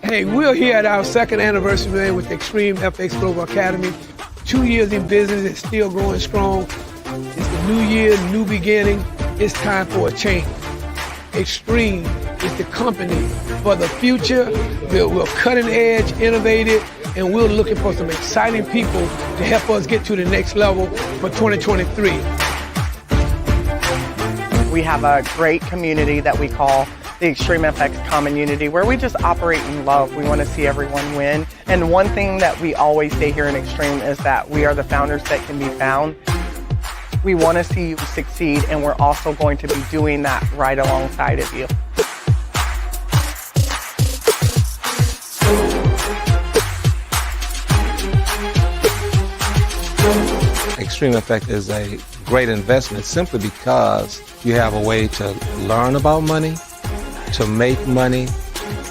Hey, we're here at our second anniversary, man, with Extreme FX Global Academy. 2 years in business, it's still going strong. It's the new year, new beginning. It's time for a change. Extreme is the company for the future. We're cutting edge, innovative, and we're looking for some exciting people to help us get to the next level for 2023. We have a great community that we call the Extreme FX Community, where we just operate in love. We want to see everyone win. And one thing that we always say here in Extreme is that we are the founders that can be found. We want to see you succeed, and we're also going to be doing that right alongside of you. Extreme FX is a great investment simply because you have a way to learn about money, to make money,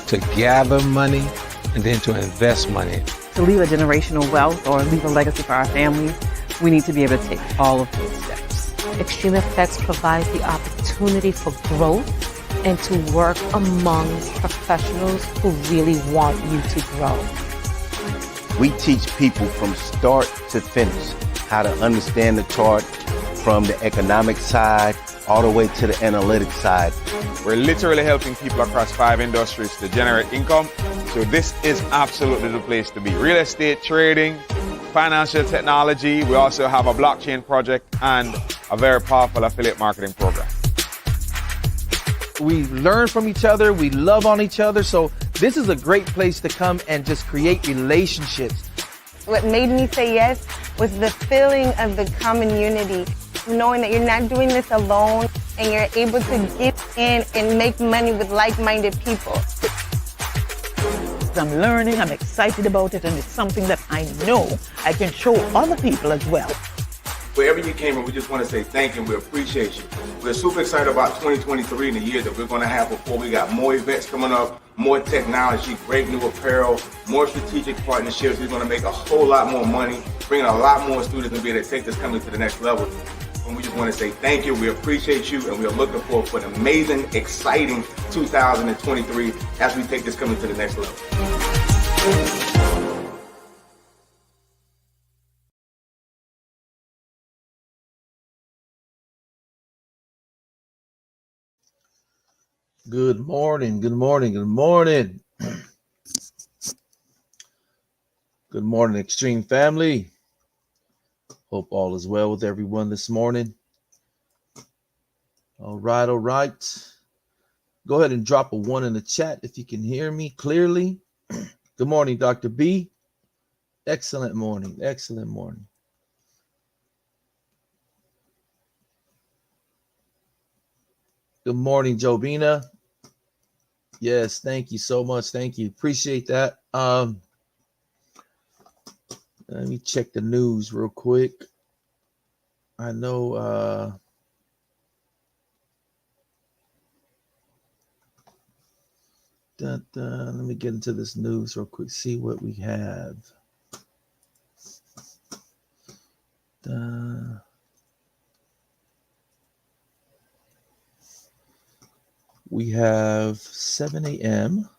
to gather money, and then to invest money. To leave a generational wealth or leave a legacy for our families, we need to be able to take all of those steps. Extreme FX provides the opportunity for growth and to work among professionals who really want you to grow. We teach people from start to finish how to understand the chart from the economic side all the way to the analytics side. We're literally helping people across 5 industries to generate income. So this is absolutely the place to be. Real estate, trading, financial technology. We also have a blockchain project and a very powerful affiliate marketing program. We learn from each other. We love on each other. So this is a great place to come and just create relationships. What made me say yes was the feeling of the community, knowing that you're not doing this alone and you're able to get in and make money with like-minded people. I'm learning, I'm excited about it, and it's something that I know I can show other people as well. Wherever you came from, we just want to say thank you and we appreciate you. We're super excited about 2023 and the year that we're going to have before. We got more events coming up, more technology, great new apparel, more strategic partnerships. We're going to make a whole lot more money, bringing a lot more students and be able to take this company to the next level. And we just want to say thank you, we appreciate you, and we are looking forward for an amazing, exciting 2023 as we take this company to the next level. Good morning, good morning, good morning. Good morning, Extreme family. Hope all is well with everyone this morning. All right, all right. Go ahead and drop a 1 in the chat if you can hear me clearly. Good morning, Dr. B. Excellent morning, excellent morning. Good morning, Jobina. Yes, thank you so much. Thank you. Appreciate that. Let me check the news real quick. I know let me get into this news real quick, see what we have. We have 7 a.m.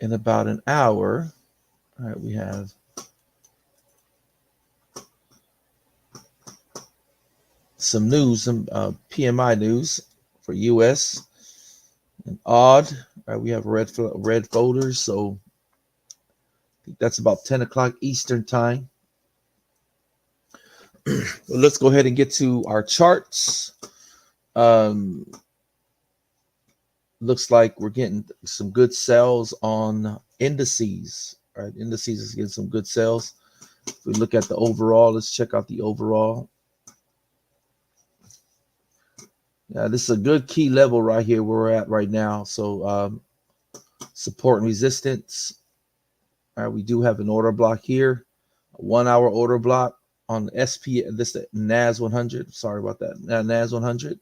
In about an hour. All right, we have some news, some PMI news for US and odd. All right, we have red folders, so I think that's about 10 o'clock Eastern time. Well, let's go ahead and get to our charts. Looks like we're getting some good sales on indices. All right, indices is getting some good sales. If we look at the overall, let's check out the overall. Yeah, this is a good key level right here where we're at right now. So support and resistance. All right, we do have an order block here, a 1 hour order block on SP. This NAS 100. Sorry about that. NAS 100.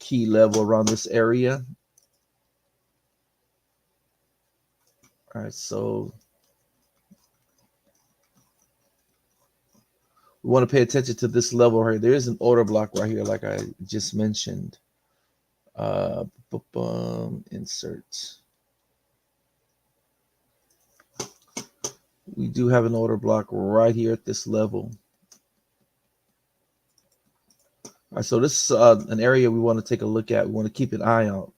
Key level around this area. All right, so We want to pay attention to this level right here. There is an order block right here, like I just mentioned. Insert. We do have an order block right here at this level. All right, so this is an area we want to take a look at. We want to keep an eye out.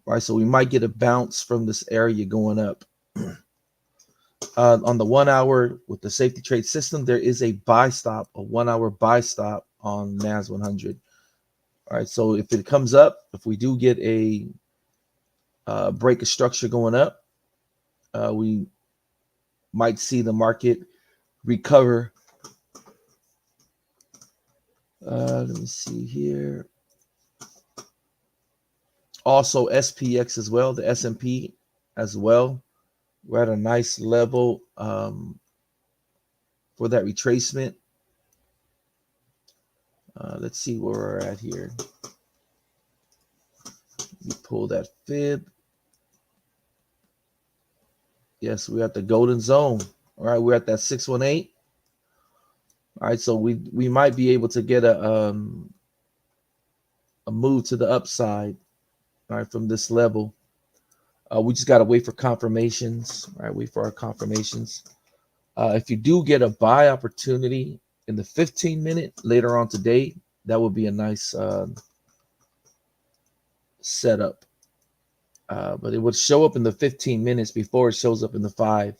All right, so we might get a bounce from this area going up. On the 1 hour with the safety trade system, there is a buy stop, a 1 hour buy stop on NAS 100. All right, so if it comes up, if we do get a break of structure going up, we might see the market recover. Let me see here. Also SPX as well, the S&P as well. We're at a nice level for that retracement. Let's see where we're at here. Let me pull that fib. Yes, we're at the golden zone. All right, we're at that 618. All right, so we might be able to get a move to the upside. All right, from this level. We just got to wait for confirmations. All right, wait for our confirmations. If you do get a buy opportunity in the 15-minute later on today, that would be a nice setup. But it would show up in the 15 minutes before it shows up in the 5.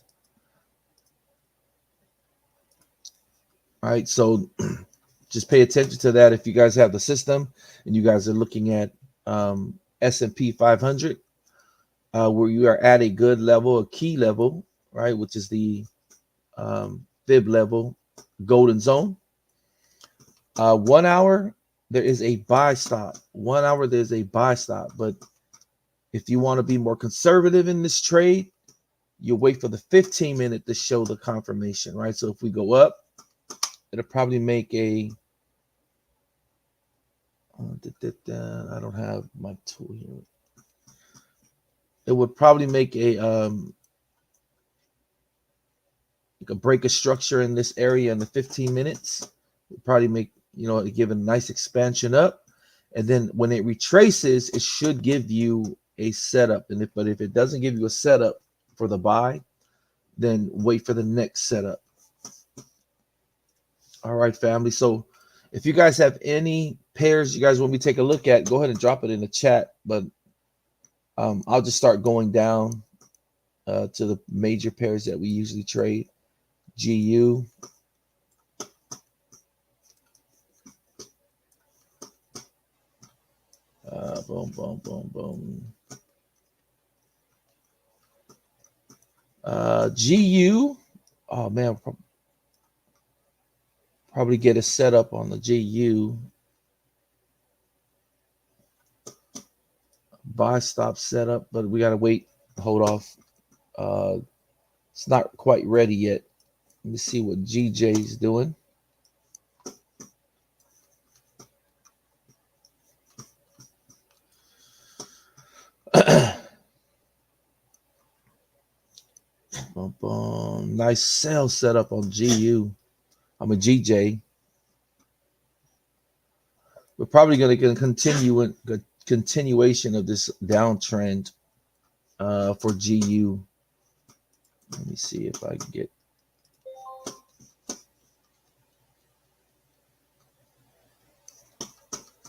All right, so just pay attention to that if you guys have the system and you guys are looking at S&P 500. Where you are at a good level, a key level, right, which is the fib level, golden zone. 1 hour, there is a buy stop. 1 hour, there's a buy stop. But if you want to be more conservative in this trade, you wait for the 15-minute to show the confirmation, right? So if we go up, it'll probably make a I don't have my tool here. It would probably make a break of structure in this area in the 15 minutes. It would probably make, give a nice expansion up. And then when it retraces, it should give you a setup. But if it doesn't give you a setup for the buy, then wait for the next setup. All right, family. So if you guys have any pairs you guys want me to take a look at, go ahead and drop it in the chat. But I'll just start going down to the major pairs that we usually trade. GU. Boom, boom, boom, boom. GU. Oh, man. Probably get a setup on the GU. Buy stop setup, but we got to wait, hold off. It's not quite ready yet. Let me see what GJ is doing. Boom, boom. Nice sell setup on GU. I'm a GJ. We're probably going to get a continuation of this downtrend for GU. Let me see if I can get.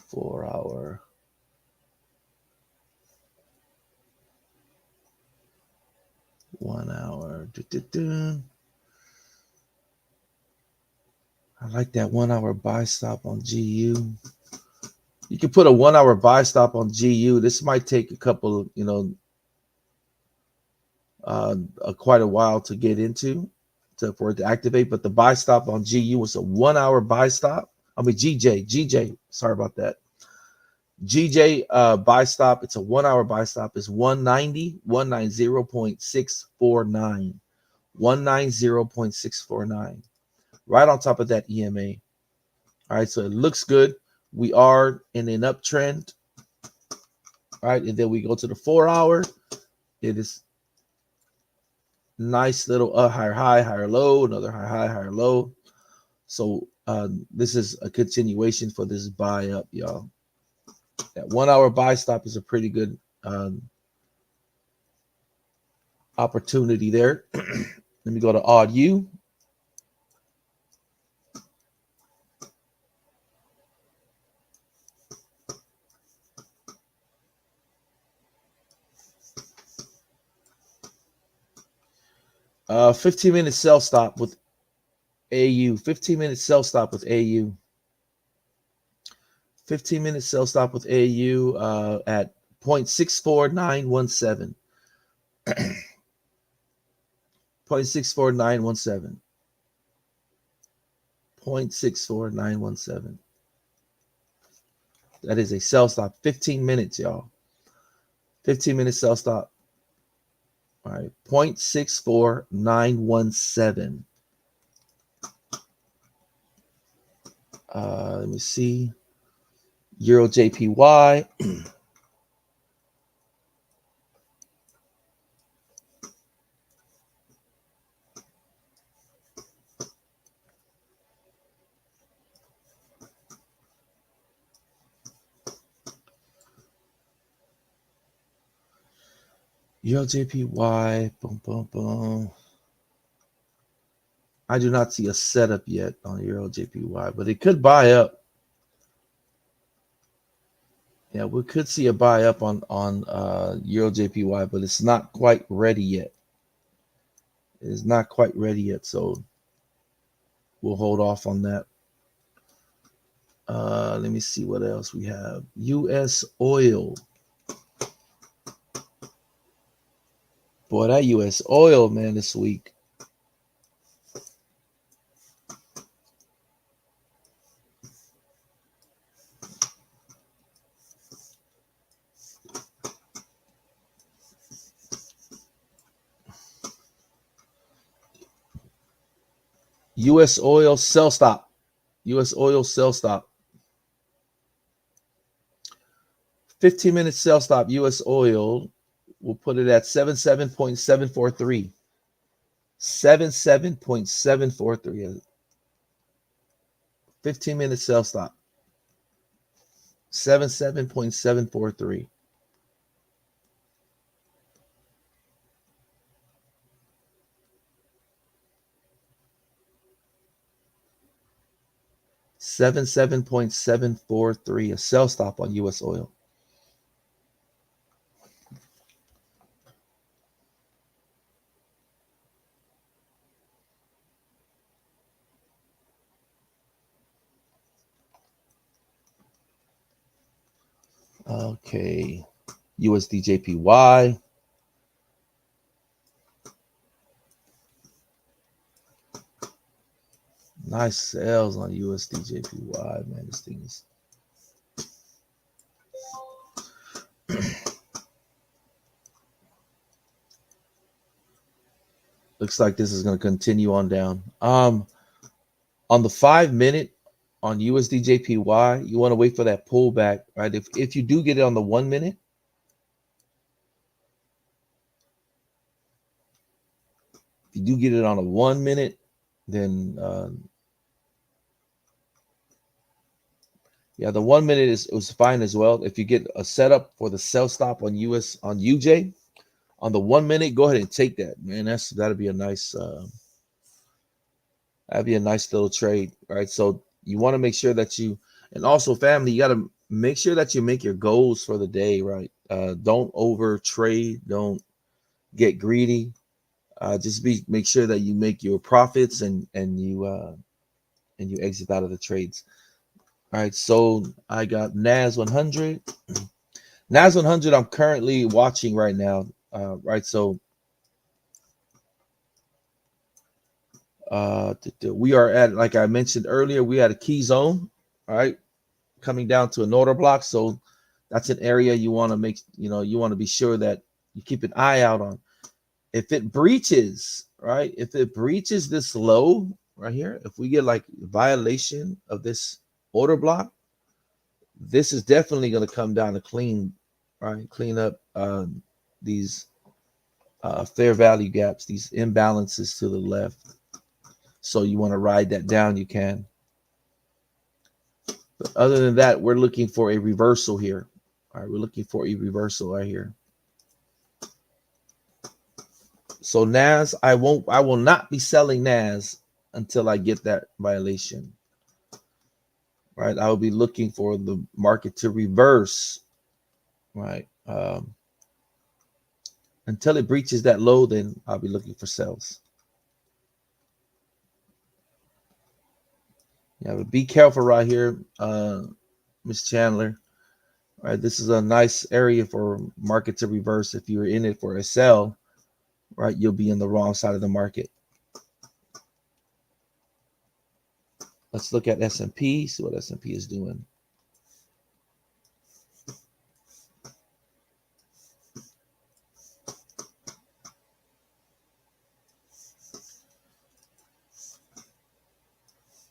Four-hour. One hour. I like that 1 hour buy stop on GU. You can put a 1 hour buy stop on GU. This might take a couple, quite a while to get into for it to activate. But the buy stop on GU was a 1 hour buy stop. I mean, GJ, sorry about that. GJ buy stop, it's a 1 hour buy stop, is 190.649. 190.649. Right on top of that EMA. All right, so it looks good. We are in an uptrend. All right, and then we go to the 4 hour. It is nice little higher high, higher low, another higher high, higher low. So this is a continuation for this buy up, y'all. That 1 hour buy stop is a pretty good opportunity there. Let me go to odd U. Uh, 15-minute sell stop with AU. 15-minute sell stop with AU. 15-minute sell stop with AU at 0.64917. 0.64917. 0.64917. That is a sell stop. 15 minutes, y'all. 15-minute sell stop. All right. 0.64917. Let me see. Euro JPY. Euro JPY. Boom, boom, boom. I do not see a setup yet on Euro JPY, but it could buy up. Yeah, we could see a buy up on Euro JPY, but it's not quite ready yet. It is not quite ready yet, so we'll hold off on that. Let me see what else we have. U.S. oil. Boy, that U.S. oil, man, this week. U.S. oil sell stop. U.S. oil sell stop. 15-minute sell stop. U.S. oil. We'll put it at 77.743. 77.743. 15-minute sell stop. 77.743. $77.743, a sell stop on U.S. oil. Okay, USD JPY. Nice sales on USD JPY, man. This thing is looks like this is going to continue on down. On the 5-minute on USD JPY, you want to wait for that pullback, right? If you do get it on the 1 minute, if you do get it on a 1 minute, then yeah, the 1 minute was fine as well. If you get a setup for the sell stop on UJ on the 1 minute, go ahead and take that, man. That'd be a nice little trade, right? So you want to make sure that and also family, you got to make sure that you make your goals for the day, right? Don't over trade, don't get greedy. Just make sure that you make your profits and you exit out of the trades. All right, so I got NAS 100. NAS 100 I'm currently watching right now, right? So we are at, like I mentioned earlier, we had a key zone, all right, coming down to an order block. So that's an area you want to you want to be sure that you keep an eye out on. If it breaches, right, if it breaches this low right here, if we get like violation of this order block, this is definitely going to come down to clean up these fair value gaps, these imbalances to the left. So you want to ride that down, you can. But other than that, we're looking for a reversal here. All right, we're looking for a reversal right here. So NAS, I will not be selling NAS until I get that violation. Right, I will be looking for the market to reverse. Right, until it breaches that low, then I'll be looking for sales. Yeah, but be careful right here, Miss Chandler. All right, this is a nice area for market to reverse. If you're in it for a sell, right, you'll be in the wrong side of the market. Let's look at S&P, see what S&P is doing.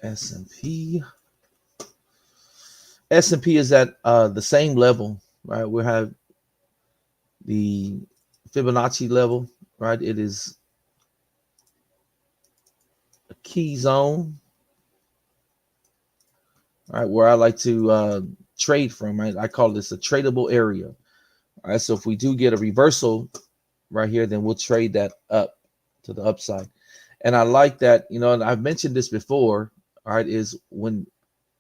S&P. S&P is at the same level, right? We have the Fibonacci level, right? It is a key zone, right, where I like to trade from, right? I call this a tradable area. All right, so if we do get a reversal right here, then we'll trade that up to the upside. And I like that, you know, and I've mentioned this before, all right, is when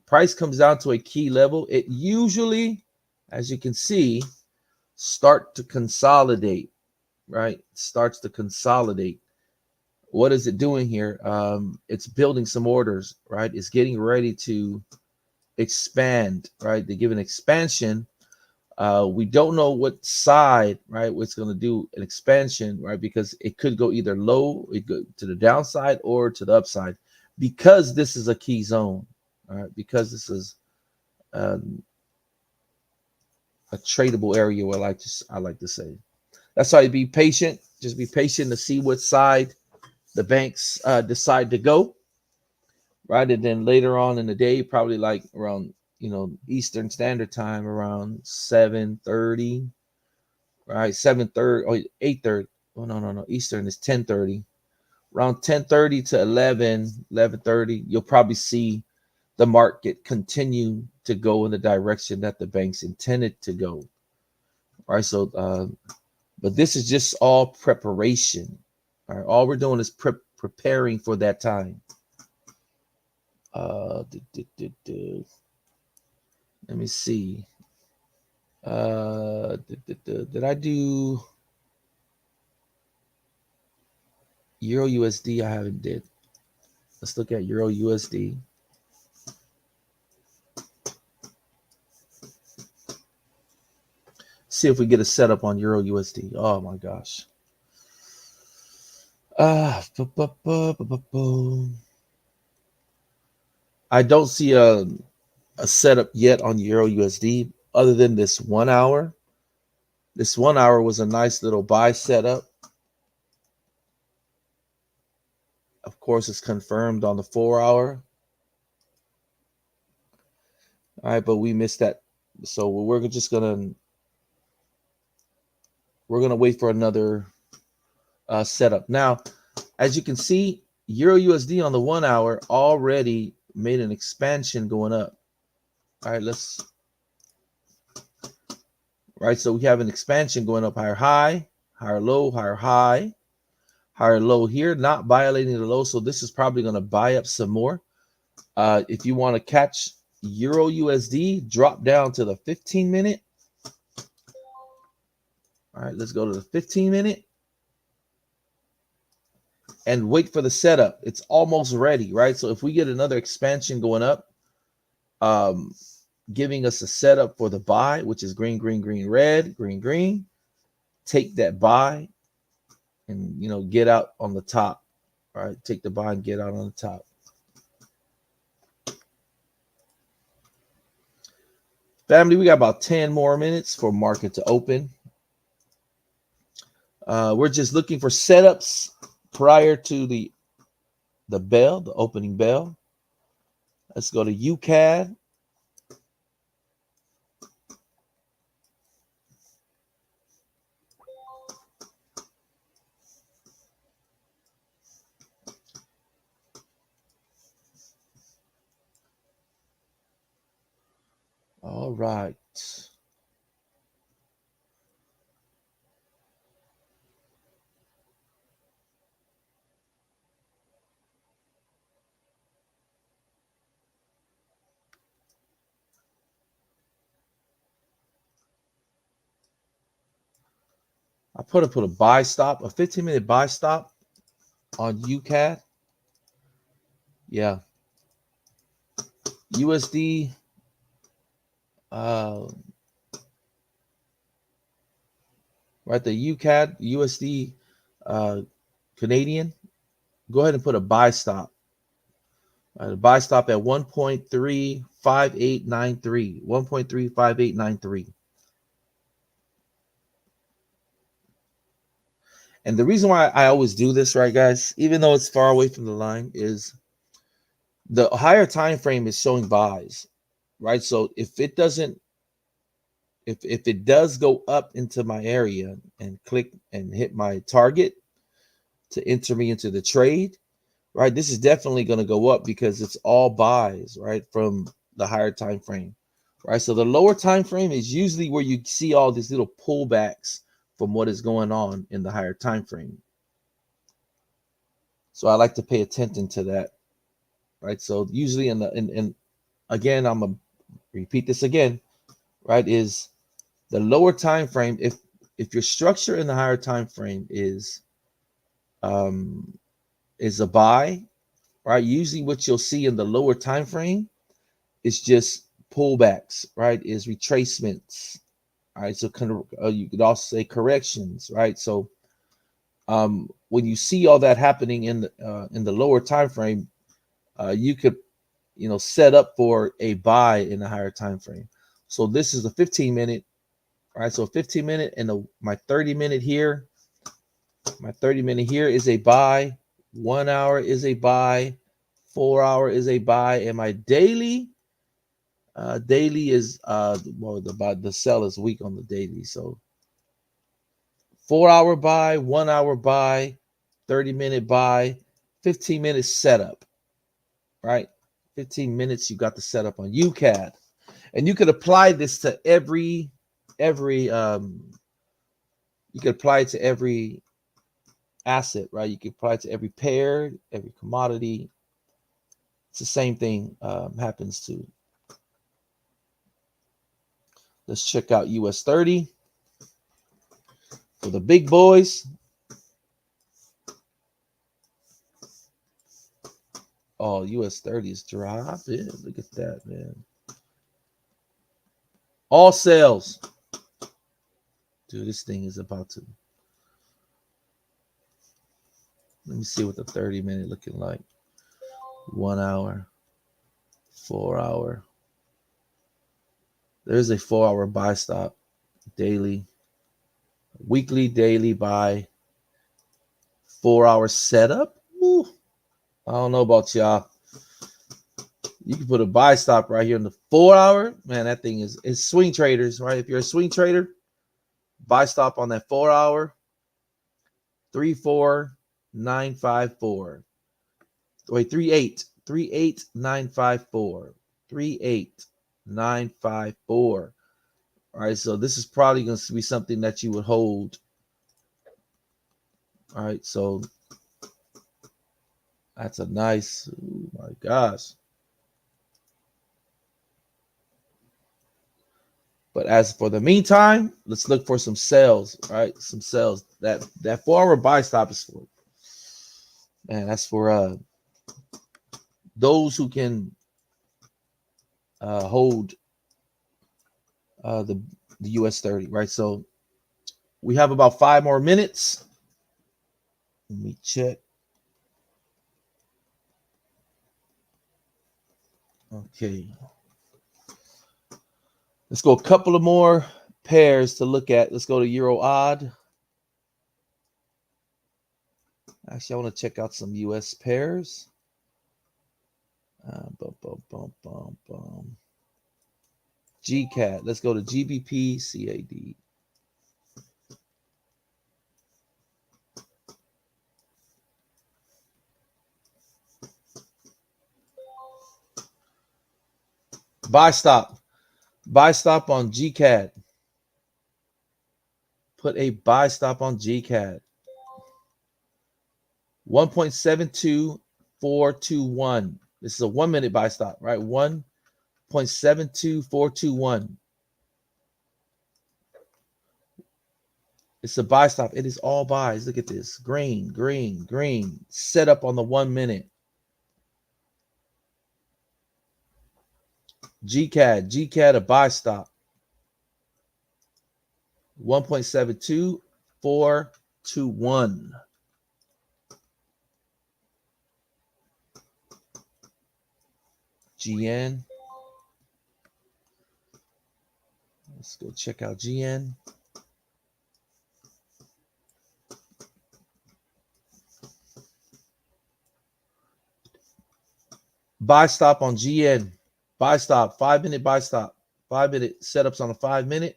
price comes down to a key level, it usually, as you can see, start to consolidate, right? Starts to consolidate. What is it doing here? It's building some orders, right? It's getting ready to expand, right? They give an expansion. We don't know what side, right? What's going to do an expansion, right? Because it could go either low, it go to the downside or to the upside, because this is a key zone, all right? Because this is a tradable area, where I like to say. That's why you be patient. Just be patient to see what side the banks decide to go, right? And then later on in the day, probably like around, you know, Eastern Standard Time, around 7:30, right? 7:30 or 8:30. Oh, no. Eastern is 10:30. Around 10:30 to 11:30, you'll probably see the market continue to go in the direction that the banks intended to go, right? So, but this is just all preparation. All right, all we're doing is preparing for that time. Let me see. Did I do Euro USD? I haven't did. Let's look at Euro USD. See if we get a setup on Euro USD. Oh my gosh. I don't see a setup yet on Euro USD other than this 1 hour. This 1 hour was a nice little buy setup. Of course, it's confirmed on the 4 hour. All right, but we missed that. So we're just gonna wait for another setup. Now, as you can see, Euro USD on the 1 hour already made an expansion going up. All right, so we have an expansion going up, higher high, higher low, higher high, higher low here, not violating the low. So this is probably going to buy up some more. If you want to catch Euro USD, drop down to the 15-minute. All right, let's go to the 15-minute and wait for the setup. It's almost ready, right? So if we get another expansion going up, giving us a setup for the buy, which is green, green, green, red, green, green, take that buy and, you know, get out on the top. All right, take the buy and get out on the top. Family, we got about 10 more minutes for market to open. We're just looking for setups prior to the bell, the opening bell. Let's go to UCAD. All right. I put a buy stop, a 15-minute buy stop on UCAD. Yeah. USD. Right, the UCAD, USD Canadian. Go ahead and put a buy stop. A buy stop at 1.35893. 1.35893. And the reason why I always do this, right, guys, even though it's far away from the line, is the higher time frame is showing buys, right? So if it doesn't, if it does go up into my area and click and hit my target to enter me into the trade, right, this is definitely going to go up because it's all buys, right, from the higher time frame, right? So the lower time frame is usually where you see all these little pullbacks from what is going on in the higher time frame. So I like to pay attention to that, right? So usually in again, I'm gonna repeat this again, right? Is the lower time frame, if your structure in the higher time frame is a buy, right? Usually what you'll see in the lower time frame is just pullbacks, right? Is retracements. All right, so you could also say corrections, right? So when you see all that happening in the lower time frame, you could, set up for a buy in the higher time frame. So this is a 15-minute, all right? So 15-minute and my 30-minute here. My 30-minute here is a buy. 1 hour is a buy. 4 hour is a buy, and my daily is the sell is weak on the daily. So 4 hour buy, 1 hour buy, 30-minute buy, 15-minute setup, right? 15 minutes you got the setup on UCAD, and you could apply this to every you could apply it to every asset, right? You could apply it to every pair, every commodity. It's the same thing happens to. Let's check out US 30 for the big boys. Oh, US 30 is dropping. Look at that, man. All sales. Dude, this thing is about to. Let me see what the 30-minute looking like. 1 hour, 4 hour. There's a 4 hour buy stop. Daily, weekly, daily buy. 4 hour setup. Ooh, I don't know about y'all. You can put a buy stop right here in the 4 hour. Man, that thing is swing traders, right? If you're a swing trader, buy stop on that 4 hour. 34954. Wait, 38954. 38954. All right, so this is probably going to be something that you would hold. All right, so that's a nice, oh my gosh. But as for the meantime, let's look for some sales, right? Some sales. That 4 hour buy stop is for, man, that's for those who can hold the US 30, right? So we have about 5 more minutes. Let me check. Okay. Let's go a couple of more pairs to look at. Let's go to Euro odd. Actually, I want to check out some US pairs. GCAD. Let's go to GBP CAD. Buy stop. Buy stop on GCAD. Put a buy stop on GCAD. 1.72421. This is a 1 minute buy stop, right? 1.72421. It's a buy stop. It is all buys. Look at this. Green, green, green. Set up on the 1 minute. GCAD a buy stop. 1.72421. GN. Let's go check out GN. Buy stop on GN. Buy stop. 5 minute buy stop. 5 minute setups on a 5 minute.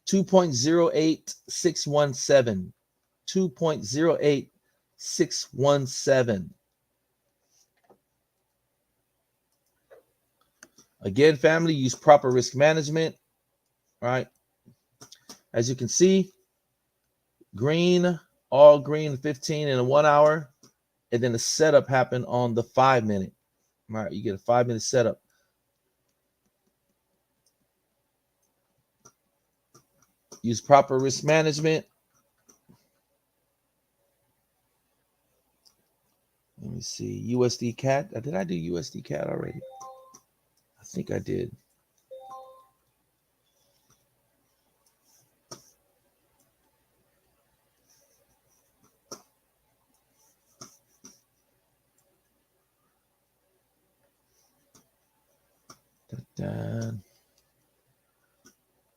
2.08617. 2.08617. Again, family, use proper risk management. All right. As you can see, green, all green, 15 in a 1 hour. And then the setup happened on the 5 minute. All right. You get a 5 minute setup. Use proper risk management. Let me see. USD CAD. Did I do USD CAD already? I think I did.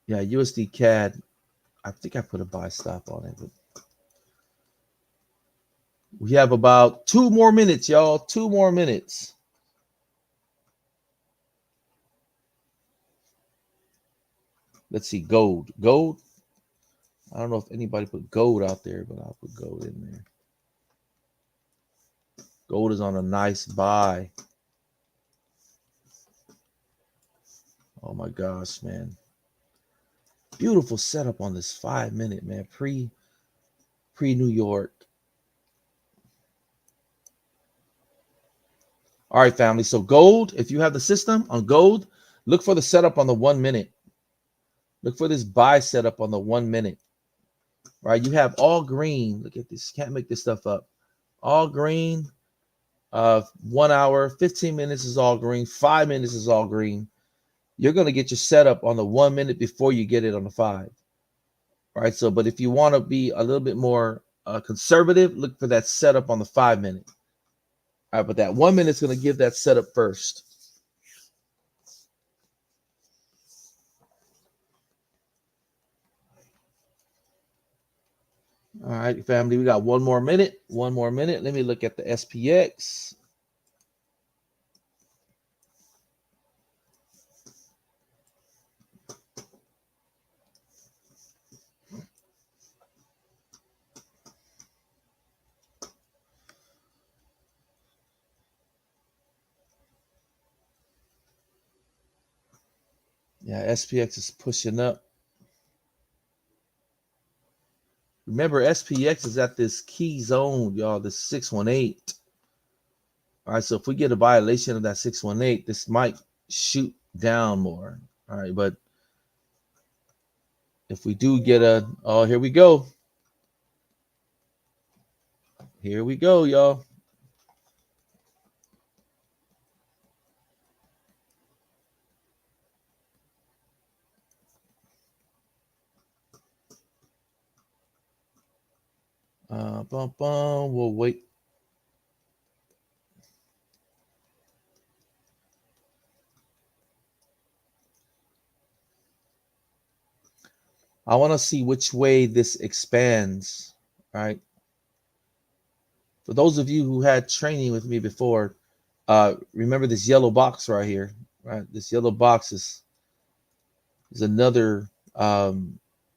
Yeah, USD CAD. I think I put a buy stop on it. But we have about 2 more minutes, y'all. 2 more minutes. Let's see, gold. Gold. I don't know if anybody put gold out there, but I'll put gold in there. Gold is on a nice buy. Oh my gosh, man. Beautiful setup on this 5 minute, man. Pre New York. All right, family. So gold, if you have the system on gold, look for the setup on the 1 minute. Look for this buy setup on the 1 minute. Right? You have all green. Look at this. Can't make this stuff up. All green. 1 hour, 15 minutes is all green. 5 minutes is all green. You're going to get your setup on the 1 minute before you get it on the 5. All right. So, but if you want to be a little bit more conservative, look for that setup on the 5 minute. All right. But that 1 minute is going to give that setup first. All right, family, we got 1 more minute. 1 more minute. Let me look at the SPX. Yeah, SPX is pushing up. Remember, SPX is at this key zone, y'all, this 618. All right, so if we get a violation of that 618, this might shoot down more. All right, but if we do get a, oh, here we go. Here we go, y'all. We'll wait. I want to see which way this expands, right? For those of you who had training with me before, remember this yellow box right here, right? This yellow box is another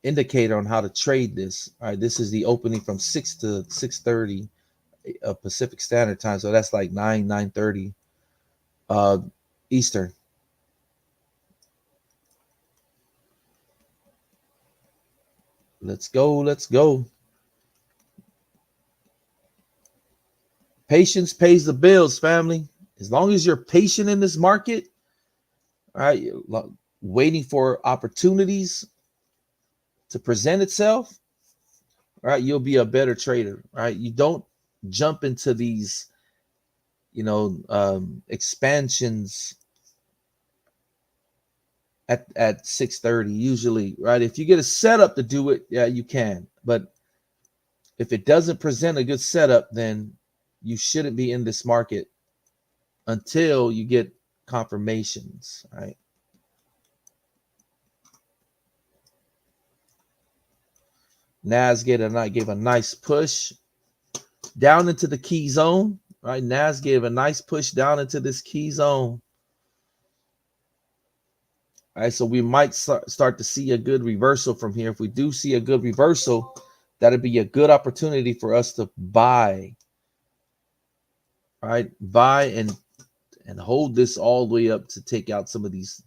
indicator on how to trade this. All right, this is the opening from 6 to 6:30 Pacific Standard Time, so that's like 9:30 Eastern. Let's go. Let's go. Patience pays the bills, family. As long as you're patient in this market, all right, waiting for opportunities to present itself, all right, you'll be a better trader. All right, you don't jump into these, expansions at 6:30 usually, right? If you get a setup to do it, yeah, you can. But if it doesn't present a good setup, then you shouldn't be in this market until you get confirmations, right? Nas gave a nice push down into the key zone, right? Nas gave a nice push down into this key zone. All right, so we might start to see a good reversal from here. If we do see a good reversal, that'd be a good opportunity for us to buy. All right, buy and hold this all the way up to take out some of these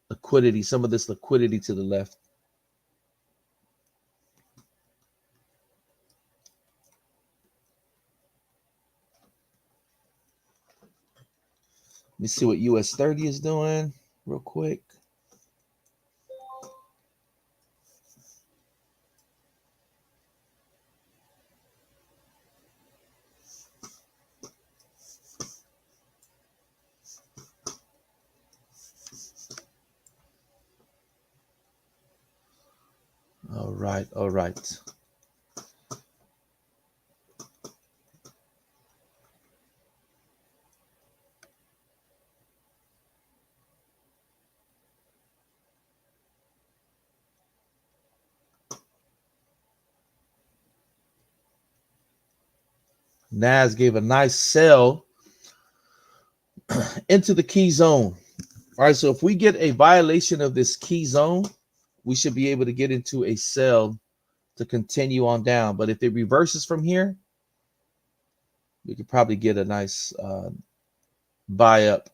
liquidity, some of this liquidity to the left. Let me see what US 30 is doing real quick. All right, all right. Nas gave a nice sell into the key zone. All right, so if we get a violation of this key zone, we should be able to get into a sell to continue on down. But if it reverses from here, we could probably get a nice buy up.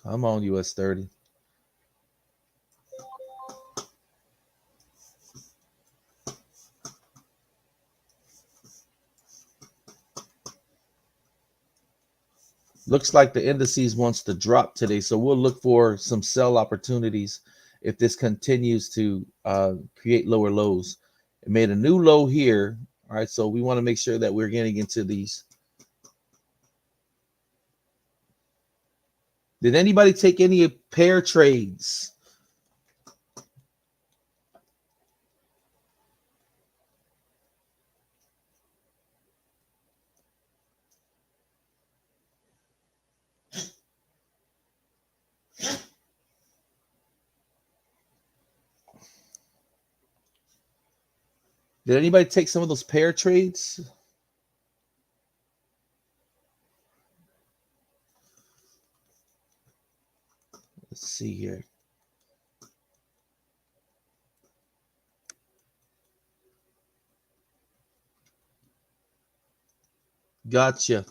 Come on, US 30. Looks like the indices wants to drop today, so we'll look for some sell opportunities if this continues to create lower lows. It made a new low here. All right, so we want to make sure that we're getting into these. Did anybody take any pair trades? Did anybody take some of those pair trades? Let's see here. Gotcha.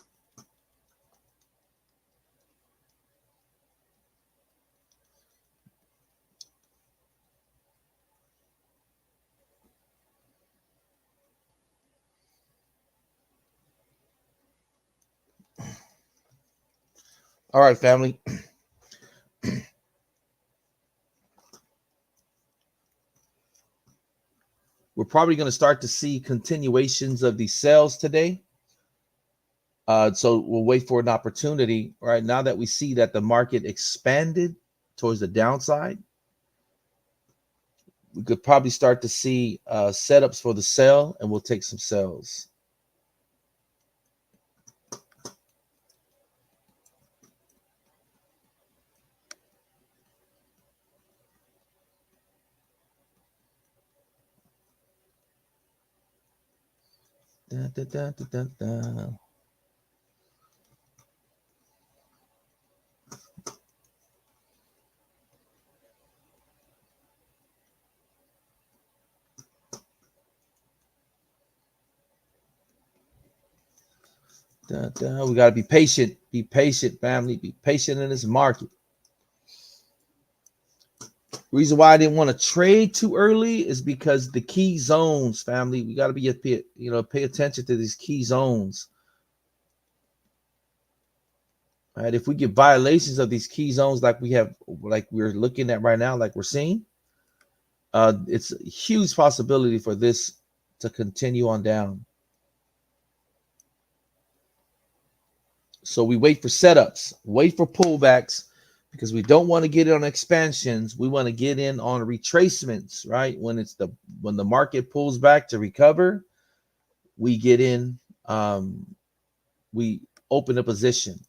All right, family. We're probably going to start to see continuations of these sales today. So we'll wait for an opportunity. All right, now that we see that the market expanded towards the downside, we could probably start to see setups for the sell, and we'll take some sells. Da, da, da, da, da, da. We got to be patient. Be patient, family. Be patient in this market. Reason why I didn't want to trade too early is because the key zones, family. We got to be pay attention to these key zones. All right, if we get violations of these key zones like we're looking at right now, like we're seeing, it's a huge possibility for this to continue on down. So we wait for setups, wait for pullbacks, because we don't want to get in on expansions. We want to get in on retracements, right? When the market pulls back to recover, we get in, we open a position.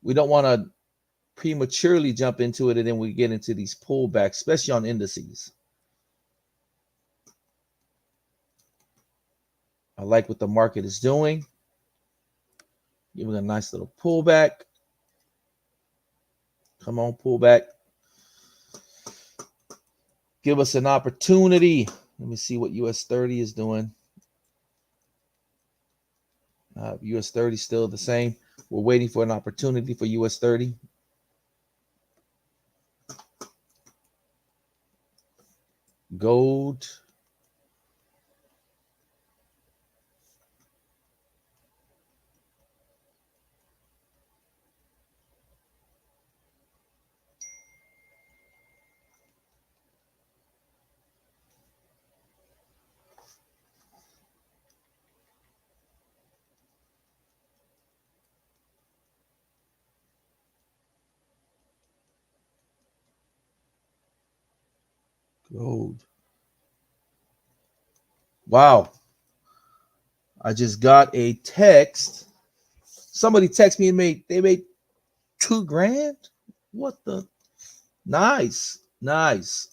We don't want to prematurely jump into it and then we get into these pullbacks, especially on indices. I like what the market is doing. Giving a nice little pullback. Come on, pullback. Give us an opportunity. Let me see what US 30 is doing. US 30 still the same. We're waiting for an opportunity for US 30. Gold. Gold. Wow. I just got a text. Somebody texted me and they made $2,000. What the? Nice. Nice.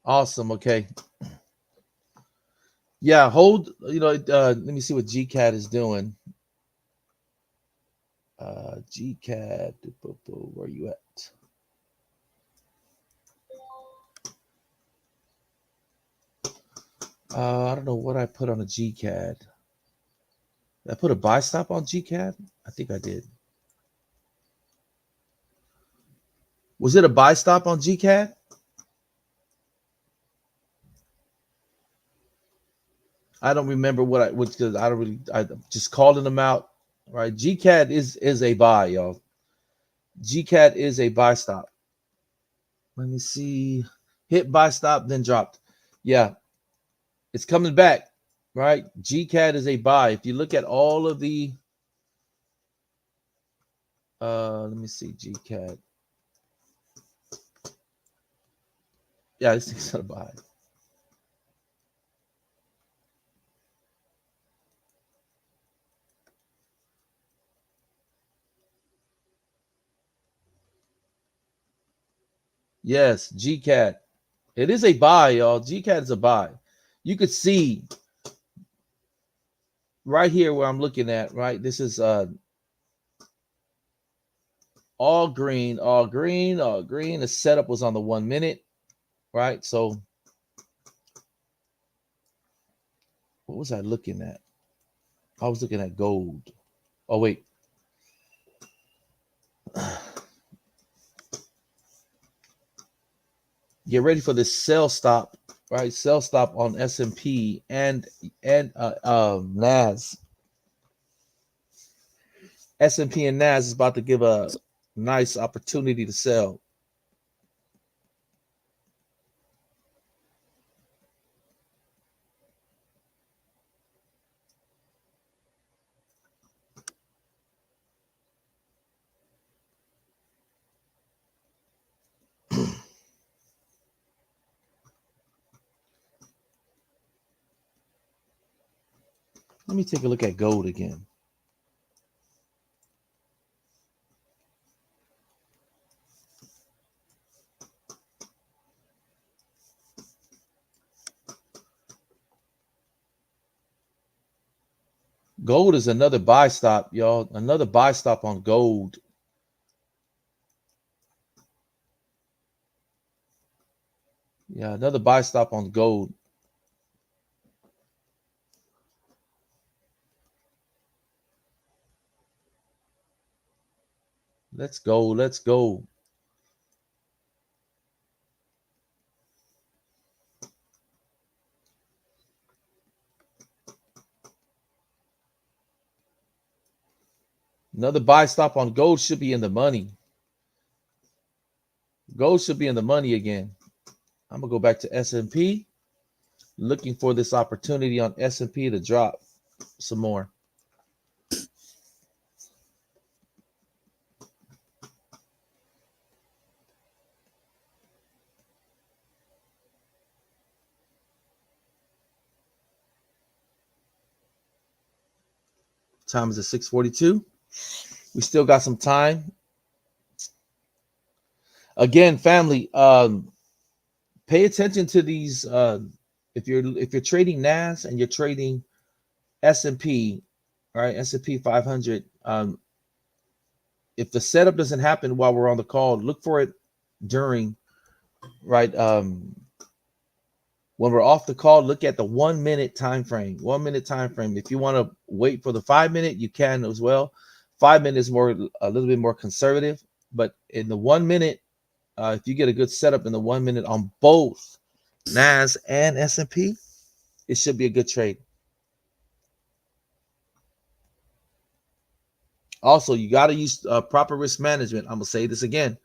Awesome. Okay. Yeah, hold, let me see what GCAT is doing. GCAT, where you at? I don't know what I put on a GCAT. Did I put a buy stop on GCAT? I think I did. Was it a buy stop on GCAT? I don't remember because I'm just calling them out. Right? GCAT is a buy, y'all. GCAT is a buy stop. Let me see. Hit buy stop, then dropped. Yeah, it's coming back, right? GCAT is a buy. If you look at all of the, let me see, GCAT. Yeah, this thing's a buy. Yes, GCAT. It is a buy, y'all. GCAT is a buy. You could see right here where I'm looking at, right? This is all green, all green, all green. The setup was on the 1 minute, right? So what was I looking at? I was looking at gold. Oh, wait. Get ready for this sell stop, right? Sell stop on S&P and NAS. S&P and NAS is about to give a nice opportunity to sell. Let me take a look at gold again. Gold is another buy stop, y'all. Another buy stop on gold. Yeah, another buy stop on gold. Let's go. Let's go. Another buy stop on gold should be in the money. Gold should be in the money again. I'm going to go back to S&P. Looking for this opportunity on S&P to drop some more. Time is at 6:42. We still got some time. Again, family, pay attention to these. If you're trading NAS and you're trading S&P, right? S&P 500. If the setup doesn't happen while we're on the call, look for it during, right? When we're off the call, look at the 1 minute time frame. 1 minute time frame. If you want to wait for the 5 minute, you can as well. 5 minutes more, a little bit more conservative, but in the 1 minute, if you get a good setup in the 1 minute on both NAS and S&P, it should be a good trade. Also, you got to use proper risk management. I'm gonna say this again: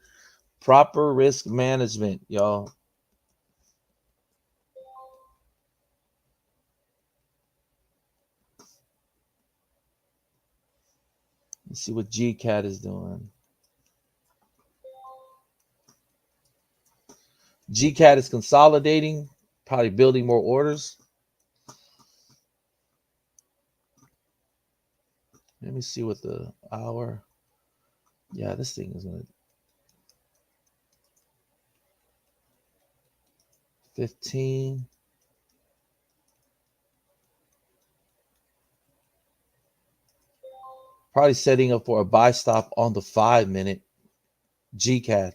proper risk management, y'all. Let's see what GCAT is doing. GCAT is consolidating, probably building more orders. Let me see what the hour. Yeah, this thing is gonna 15. Probably setting up for a buy stop on the 5 minute GCAT.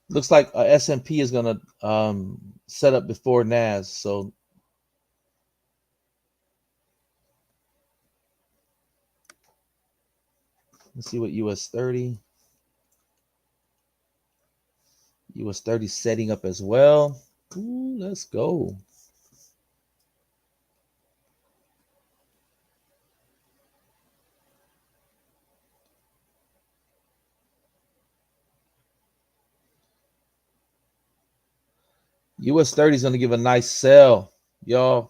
Looks like S&P is gonna set up before NAS. So let's see what US 30. US 30 setting up as well. Ooh, let's go. US 30 is going to give a nice sell, y'all.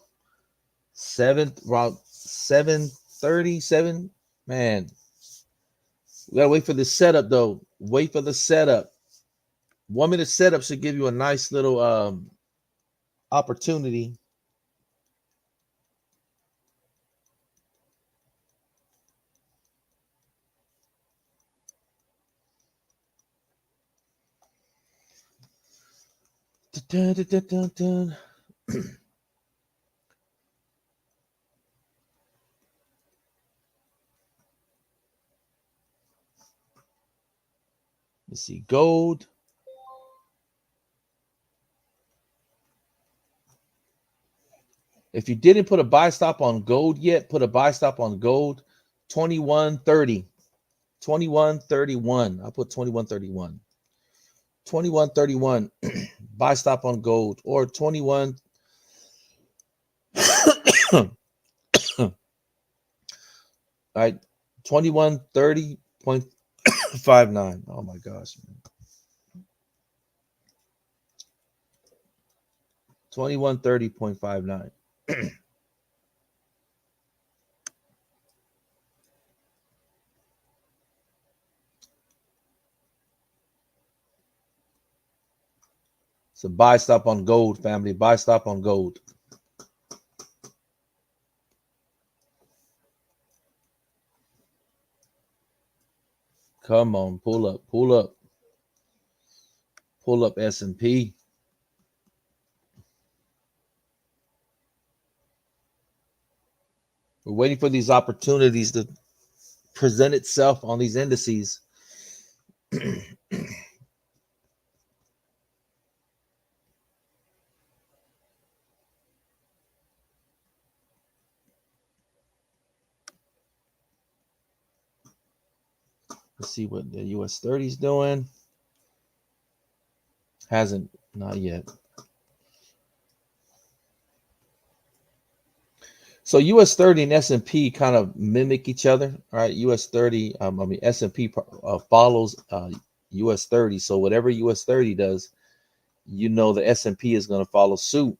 Around 7:37. Man, we gotta wait for the setup though. Wait for the setup. 1 minute setup should give you a nice little opportunity. Dun, dun, dun, dun, dun. Let's see, gold. If you didn't put a buy stop on gold yet, put a buy stop on gold. 21.30. 21.31. I'll put 21.31. 21.31. Buy stop on gold, or 21. All right, 21.30.59. Oh my gosh, man. 21.30.59. So buy stop on gold, family. Buy stop on gold. Come on, pull up, pull up, pull up S&P. We're waiting for these opportunities to present itself on these indices. Let's see what the US 30 is doing. Hasn't, not yet. So US 30 and S&P kind of mimic each other, all right? US 30, S&P follows US 30. So whatever US 30 does, you know the S&P is going to follow suit.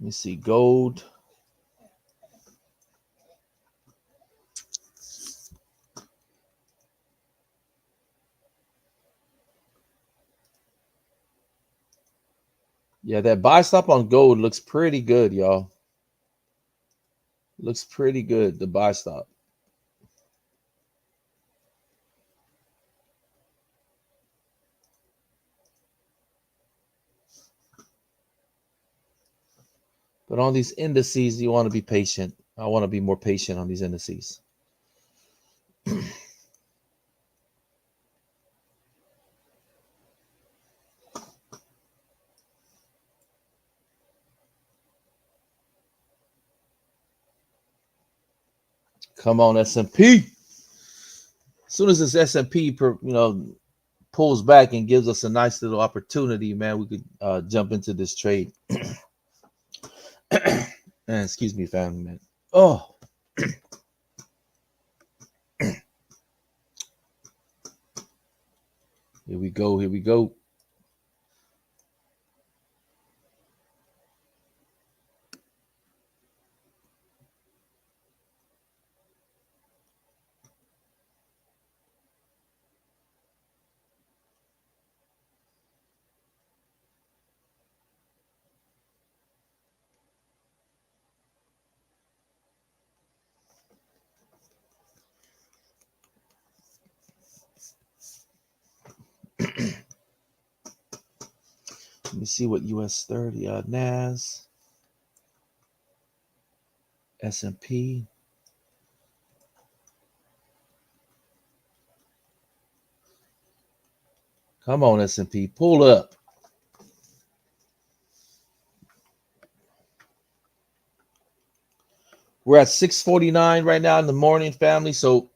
Let me see, gold. Yeah, that buy stop on gold looks pretty good, y'all. Looks pretty good, the buy stop. But on these indices, you want to be patient. I want to be more patient on these indices. Come on, S&P. As soon as this S&P, pulls back and gives us a nice little opportunity, man, we could jump into this trade. Man, excuse me, family, man. Oh. Here we go. Here we go. Let me see what US 30, NAS, S&P. Come on, S&P, pull up. We're at 6:49 right now in the morning, family. So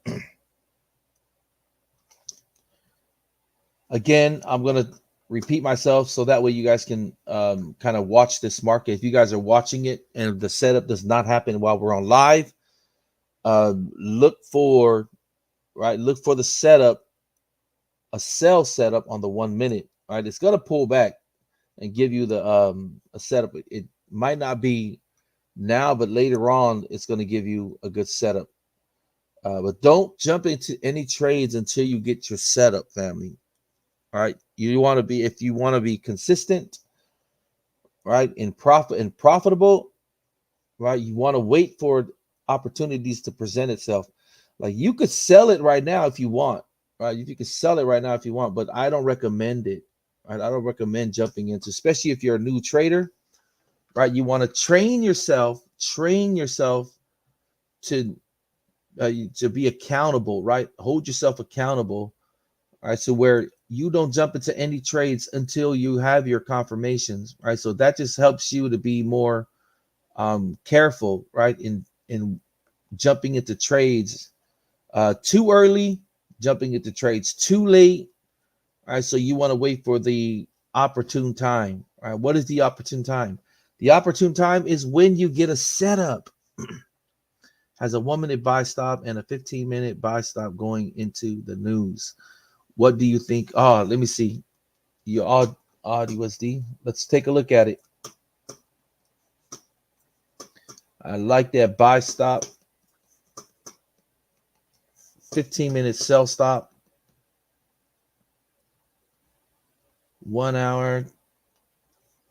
again, I'm going to repeat myself so that way you guys can kind of watch this market. If you guys are watching it and the setup does not happen while we're on live, look for the setup, a sell setup on the 1 minute. Right, it's going to pull back and give you the a setup. It might not be now, but later on it's going to give you a good setup. But don't jump into any trades until you get your setup, family. All right, you want to be, if you want to be consistent, right, in profit and profitable, right, you want to wait for opportunities to present itself. Like you could sell it right now if you want, right? You could sell it right now if you want, but I don't recommend it. Right? I don't recommend jumping into, especially if you're a new trader, right? You want to train yourself to be accountable, right? Hold yourself accountable, right? So where you don't jump into any trades until you have your confirmations, right? So that just helps you to be more careful, right? In jumping into trades too early, jumping into trades too late. All right, so you want to wait for the opportune time. All right, what is the opportune time? The opportune time is when you get a setup. Has a 1 minute buy stop and a 15-minute buy stop going into the news. What do you think? Oh, let me see. You all AUD-USD. Let's take a look at it. I like that buy stop. 15-minute sell stop. 1 hour.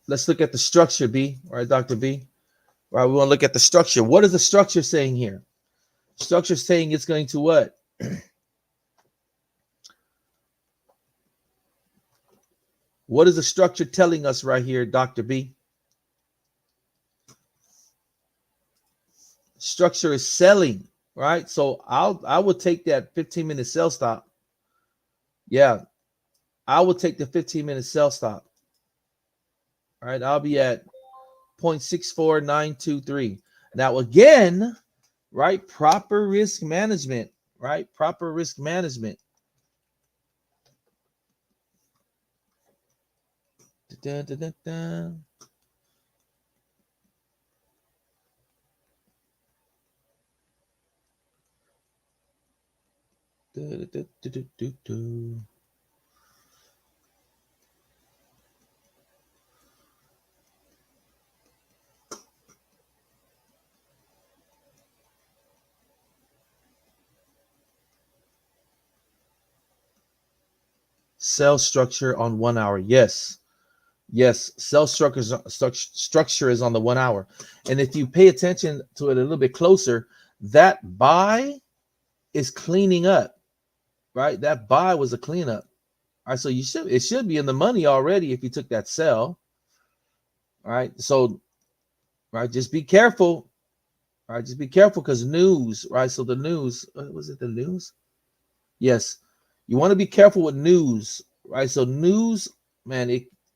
Let's look at the structure, B. All right, Dr. B. All right, we want to look at the structure. What is the structure saying here? Structure saying it's going to what? What is the structure telling us right here, Dr. B? Structure is selling, right? So I will take that 15-minute sell stop. Yeah, I will take the 15-minute sell stop. All right, I'll be at 0.64923. Now again, right? Proper risk management, right? Proper risk management. Da, da, da, da. Da, da, da, da, da, da. Cell structure on 1 hour. Yes. Yes, cell structure is on the 1 hour. And if you pay attention to it a little bit closer, that buy is cleaning up, right? That buy was a cleanup. All right, so it should be in the money already if you took that sell. All right, so right, just be careful. All right, just be careful because news, right? So the news, was it the news? Yes, you want to be careful with news, right? So news, man,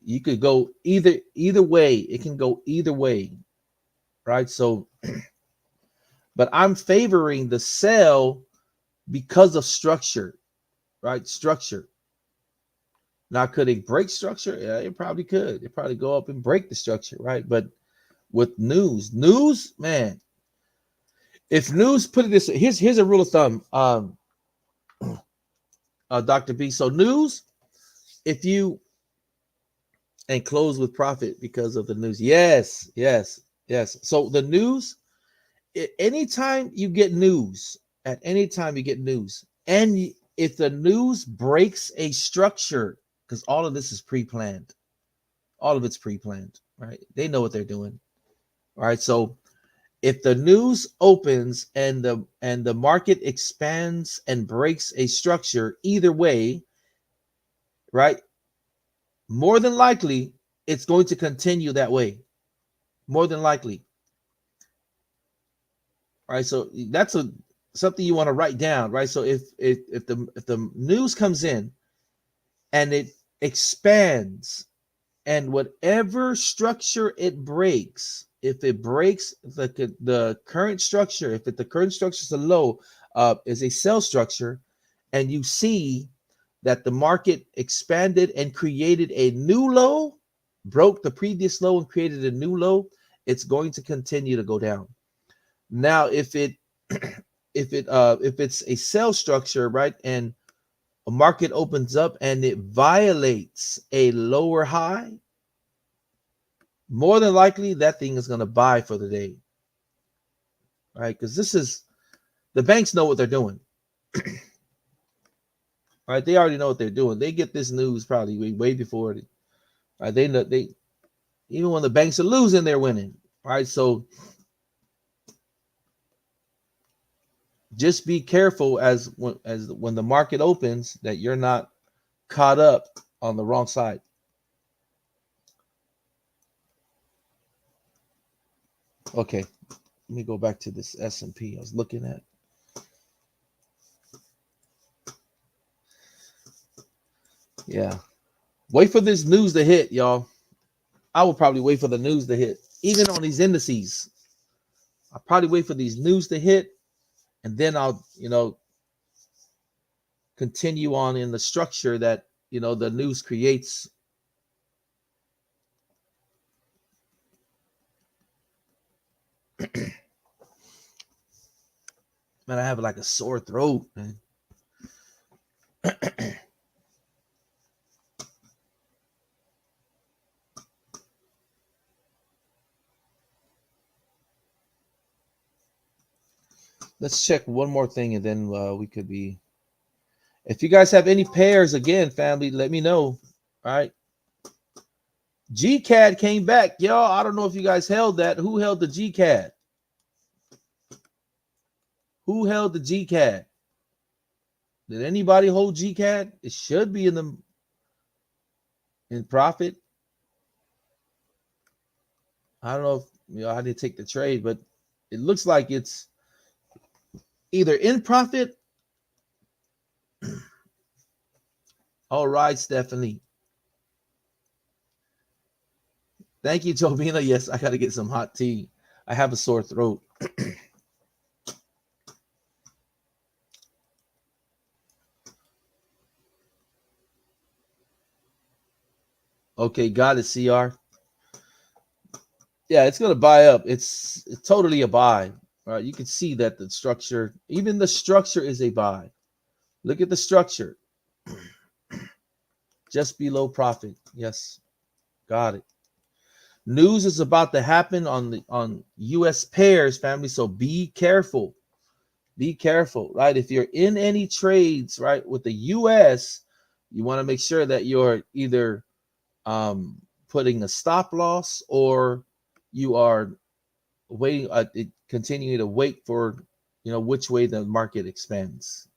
you could go either way. It can go either way, right? So, but I'm favoring the sell because of structure, right? Structure. Now, could it break structure? Yeah, it probably could. It probably go up and break the structure, right? But with news, man, if news, put it this, here's a rule of thumb, Dr. B. So news, if you, and close with profit because of the news. Yes. So the news, anytime you get news, at any time you get news, and if the news breaks a structure, because all of this is pre-planned, all of it's pre-planned, right? They know what they're doing. All right. So if the news opens and the market expands and breaks a structure, either way, right? More than likely, it's going to continue that way. More than likely. All right, so that's something you want to write down, right? So if the news comes in and it expands, and whatever structure it breaks, if it breaks the current structure, if the current structure is a low, is a sell structure, and you see that the market expanded and created a new low, broke the previous low and created a new low, it's going to continue to go down. Now, if it's a sell structure, right, and a market opens up and it violates a lower high, more than likely that thing is going to buy for the day, right? Because the banks know what they're doing. Right, they already know what they're doing. They get this news probably way before it. Right, they know even when the banks are losing, they're winning. Right, so just be careful as when the market opens that you're not caught up on the wrong side. Okay, let me go back to this S&P I was looking at. Yeah. Wait for this news to hit, y'all. I will probably wait for the news to hit. Even on these indices, I'll probably wait for these news to hit, and then I'll, continue on in the structure that, the news creates. Man, I have like a sore throat, man. let's check one more thing and then we could be. If you guys have any pairs, again, family, let me know. All right. GCAD came back, y'all. I don't know if you guys held that. Who held the GCAD? Who held the GCAD? Did anybody hold GCAD? It should be in profit. I don't know if I didn't take the trade, but it looks like it's either in profit. All right, Stephanie. Thank you, Jovina. Yes, I got to get some hot tea. I have a sore throat. Okay, got it, CR. Yeah, it's going to buy up. It's totally a buy. Right? You can see that the structure, even the structure is a buy. Look at the structure. Just below profit. Yes, got it. News is about to happen on U.S. pairs, family. So be careful. Be careful, right? If you're in any trades, right, with the U.S., you want to make sure that you're either putting a stop loss or you are waiting, continuing to wait for, which way the market expands.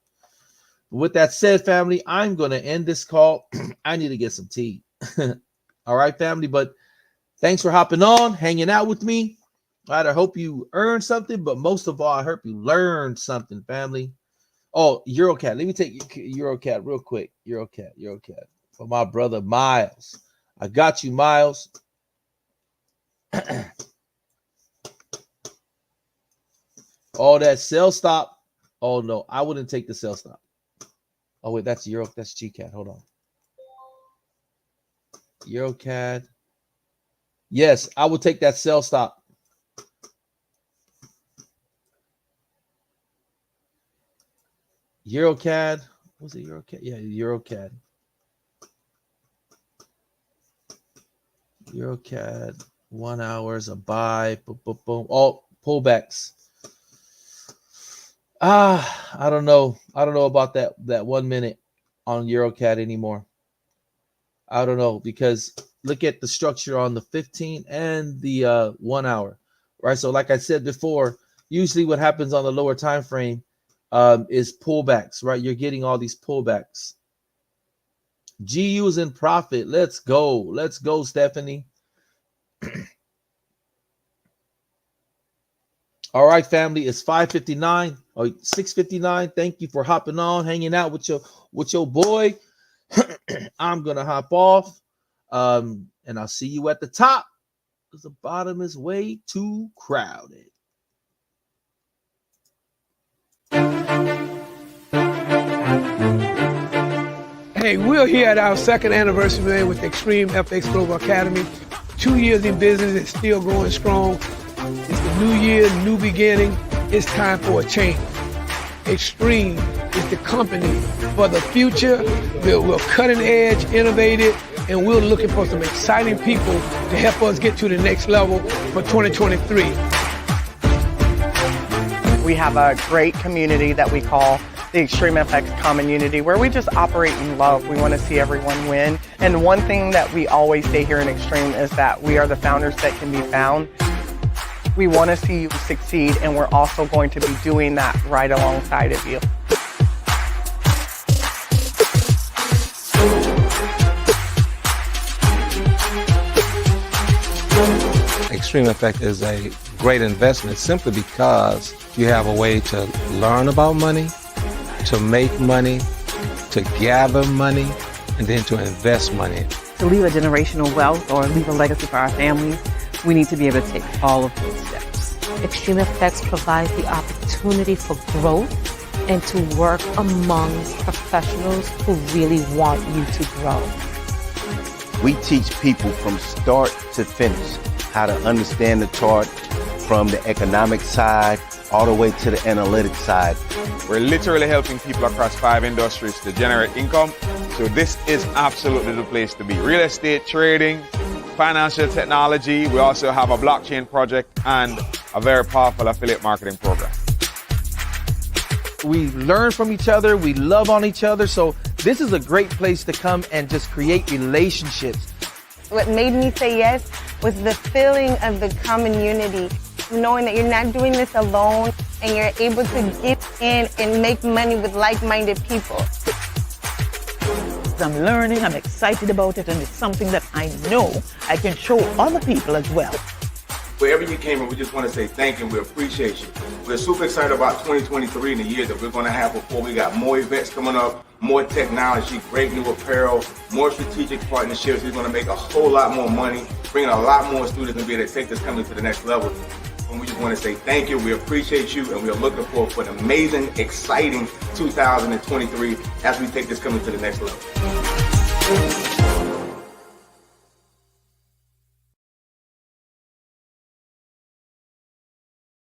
With that said, family, I'm going to end this call. I need to get some tea. All right, family. But thanks for hopping on, hanging out with me. All right, I hope you earned something, but most of all, I hope you learned something, family. Oh, EuroCAD. Let me take EuroCAD real quick. EuroCAD. For my brother, Miles. I got you, Miles. Oh, that sell stop. Oh, no, I wouldn't take the sell stop. Oh, wait, that's GCAD. Hold on. EuroCAD. Yes, I would take that sell stop. EuroCAD. Was it EuroCAD? Yeah, EuroCAD. EuroCAD. 1 hour is a buy. Boom, boom, boom. Oh, pullbacks. I don't know. I don't know about that 1 minute on EuroCAD anymore. I don't know, because look at the structure on the 15 and the 1 hour, right? So like I said before, usually what happens on the lower time frame is pullbacks, right? You're getting all these pullbacks. GU is in profit. Let's go. Let's go, Stephanie. All right, family, it's 5:59 or 6:59. Thank you for hopping on, hanging out with your boy. I'm gonna hop off, and I'll see you at the top because the bottom is way too crowded. Hey, we're here at our second anniversary, man, with Extreme FX Global Academy. 2 years in business, it's still growing strong. It's the new year, new beginning. It's time for a change. Extreme is the company for the future. We're cutting edge, innovative, and we're looking for some exciting people to help us get to the next level for 2023. We have a great community that we call the Extreme FX Community, where we just operate in love. We want to see everyone win. And one thing that we always say here in Extreme is that we are the founders that can be found. We want to see you succeed, and we're also going to be doing that right alongside of you. Extreme FX is a great investment simply because you have a way to learn about money, to make money, to gather money, and then to invest money. To leave a generational wealth or leave a legacy for our families, we need to be able to take all of those steps. Extreme FX provides the opportunity for growth and to work amongst professionals who really want you to grow. We teach people from start to finish how to understand the chart from the economic side all the way to the analytics side. We're literally helping people across 5 industries to generate income. So this is absolutely the place to be. Real estate, trading, financial technology. We also have a blockchain project and a very powerful affiliate marketing program. We learn from each other. We love on each other. So this is a great place to come and just create relationships. What made me say yes was the feeling of the common unity, knowing that you're not doing this alone and you're able to get in and make money with like-minded people. I'm learning, I'm excited about it, and it's something that I know I can show other people as well. Wherever you came from, we just want to say thank you and we appreciate you. We're super excited about 2023 and the year that we're going to have before. We got more events coming up, more technology, great new apparel, more strategic partnerships. We're going to make a whole lot more money, bringing a lot more students and be able to take this company to the next level. And we just want to say thank you, we appreciate you, and we are looking forward for an amazing, exciting 2023 as we take this company to the next level.